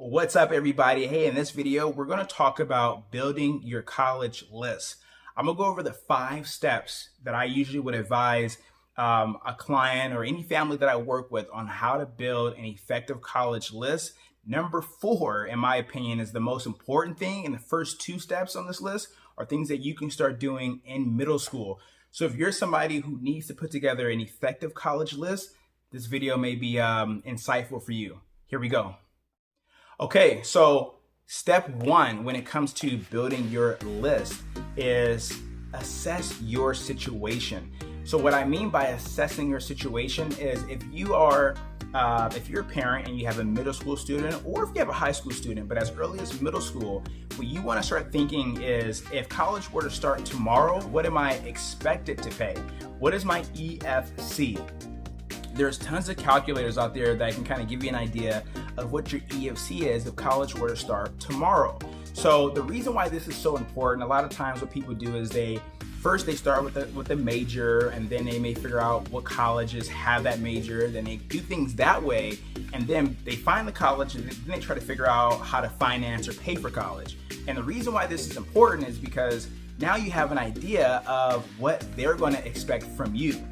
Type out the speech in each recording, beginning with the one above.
What's up, everybody? Hey, in this video, we're going to talk about building your college list. I'm going to go over the 5 steps that I usually would advise a client or any family that I work with on how to build an effective college list. Number 4, in my opinion, is the most important thing, and the first 2 steps on this list are things that you can start doing in middle school. So if you're somebody who needs to put together an effective college list, this video may be insightful for you. Here we go. Okay, so step 1 when it comes to building your list is assess your situation. So what I mean by assessing your situation is if you're a parent and you have a middle school student, or if you have a high school student, but as early as middle school, what you want to start thinking is, if college were to start tomorrow, what am I expected to pay? What is my EFC? There's tons of calculators out there that can kind of give you an idea of what your EFC is if college were to start tomorrow. So the reason why this is so important, a lot of times what people do is they start with the major, and then they may figure out what colleges have that major, then they do things that way, and then they find the college, and then they try to figure out how to finance or pay for college. And the reason why this is important is because now you have an idea of what they're going to expect from you.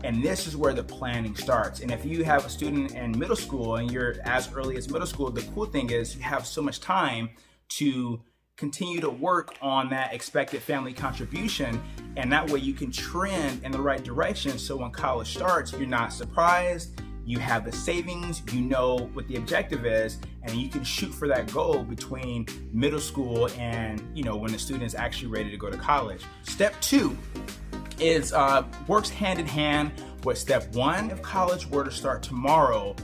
And this is where the planning starts. And if you have a student in middle school and you're as early as middle school, the cool thing is you have so much time to continue to work on that expected family contribution, and that way you can trend in the right direction, so when college starts, you're not surprised, you have the savings, you know what the objective is, and you can shoot for that goal between middle school and when the student is actually ready to go to college. Step 2 is works hand in hand with step 1. If college were to start tomorrow,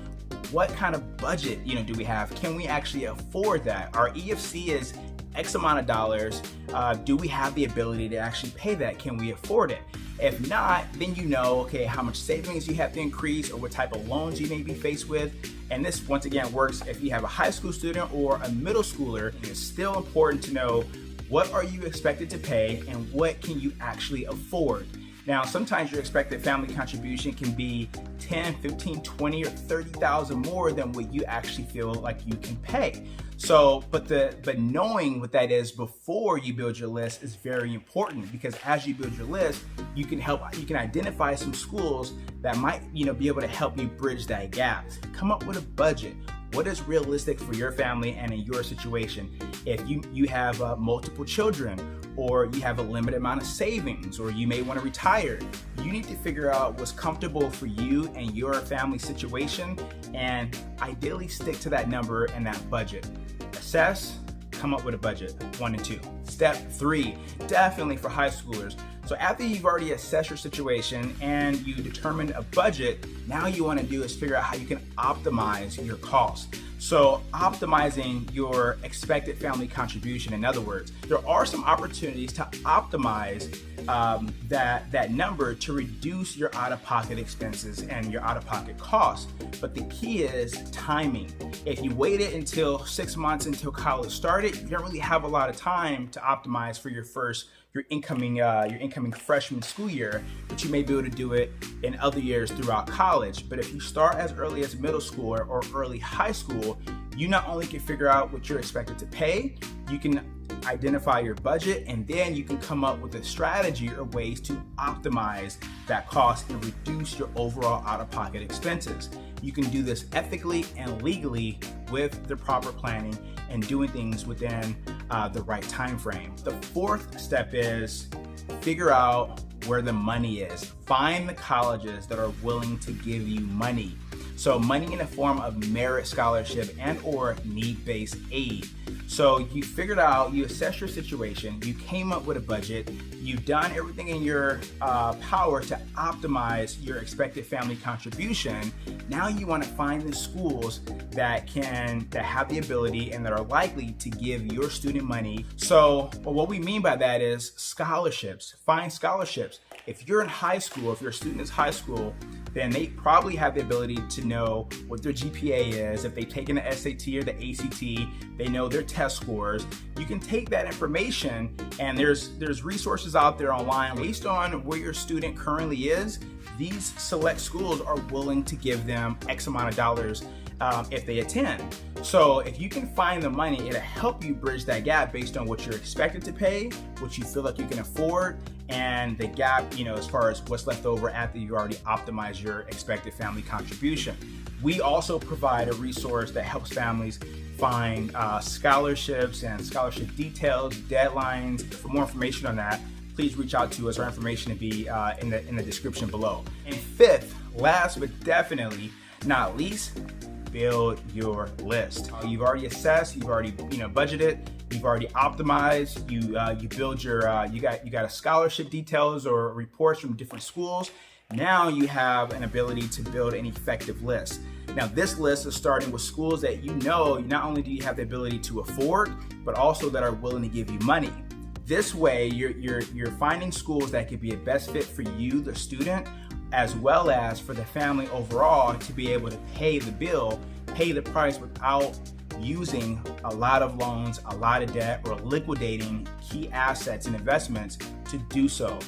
what kind of budget do we have? Can we actually afford that? Our EFC is X amount of dollars. Do we have the ability to actually pay that? Can we afford it? If not, then okay, how much savings you have to increase, or what type of loans you may be faced with. And this, once again, works if you have a high school student or a middle schooler. It's still important to know, what are you expected to pay and what can you actually afford? Now, sometimes your expected family contribution can be 10, 15, 20, or 30,000 more than what you actually feel like you can pay. So, but knowing what that is before you build your list is very important, because as you build your list, you can identify some schools that might, be able to help you bridge that gap. Come up with a budget. What is realistic for your family and in your situation? If you have multiple children, or you have a limited amount of savings, or you may want to retire, you need to figure out what's comfortable for you and your family situation, and ideally stick to that number and that budget. Assess, come up with a budget, 1 and 2. Step 3, definitely for high schoolers. So after you've already assessed your situation and you determined a budget, now you want to do is figure out how you can optimize your costs. So optimizing your expected family contribution. In other words, there are some opportunities to optimize that number to reduce your out-of-pocket expenses and your out-of-pocket costs. But the key is timing. If you waited until 6 months until college started, you don't really have a lot of time to optimize for your incoming freshman school year, but you may be able to do it in other years throughout college. But if you start as early as middle school or early high school, you not only can figure out what you're expected to pay, you can identify your budget, and then you can come up with a strategy or ways to optimize that cost and reduce your overall out-of-pocket expenses. You can do this ethically and legally with the proper planning and doing things within the right time frame. The 4th step is figure out where the money is. Find the colleges that are willing to give you money. So money in the form of merit scholarship and or need-based aid. So you figured out, you assessed your situation, you came up with a budget, you've done everything in your power to optimize your expected family contribution. Now you want to find the schools that have the ability and that are likely to give your student money. So what we mean by that is scholarships. Find scholarships. If you're in high school, if your student is high school, then they probably have the ability to know what their GPA is. If they've taken the SAT or the ACT, they know their test scores. You can take that information, and there's resources out there online based on where your student currently is. These select schools are willing to give them X amount of dollars if they attend. So if you can find the money, it'll help you bridge that gap based on what you're expected to pay, what you feel like you can afford, and the gap, as far as what's left over after you already optimize your expected family contribution. We also provide a resource that helps families find scholarships and scholarship details, deadlines. For more information on that, please reach out to us. Our information will be in the description below. And fifth, last but definitely not least, build your list. You've already assessed, you've already budgeted, you've already optimized, you build your you got a scholarship details or reports from different schools. Now you have an ability to build an effective list. Now this list is starting with schools that not only do you have the ability to afford, but also that are willing to give you money. This way you're finding schools that could be a best fit for you, the student, as well as for the family overall to be able to pay the bill, pay the price without using a lot of loans, a lot of debt, or liquidating key assets and investments to do so.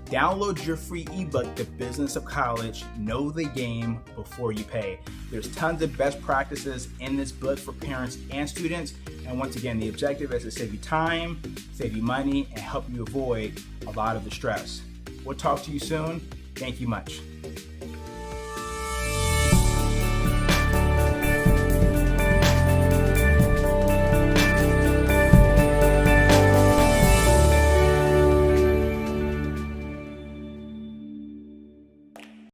Download your free ebook, The Business of College, Know the Game Before You Pay. There's tons of best practices in this book for parents and students. And once again, the objective is to save you time, save you money, and help you avoid a lot of the stress. We'll talk to you soon. Thank you much.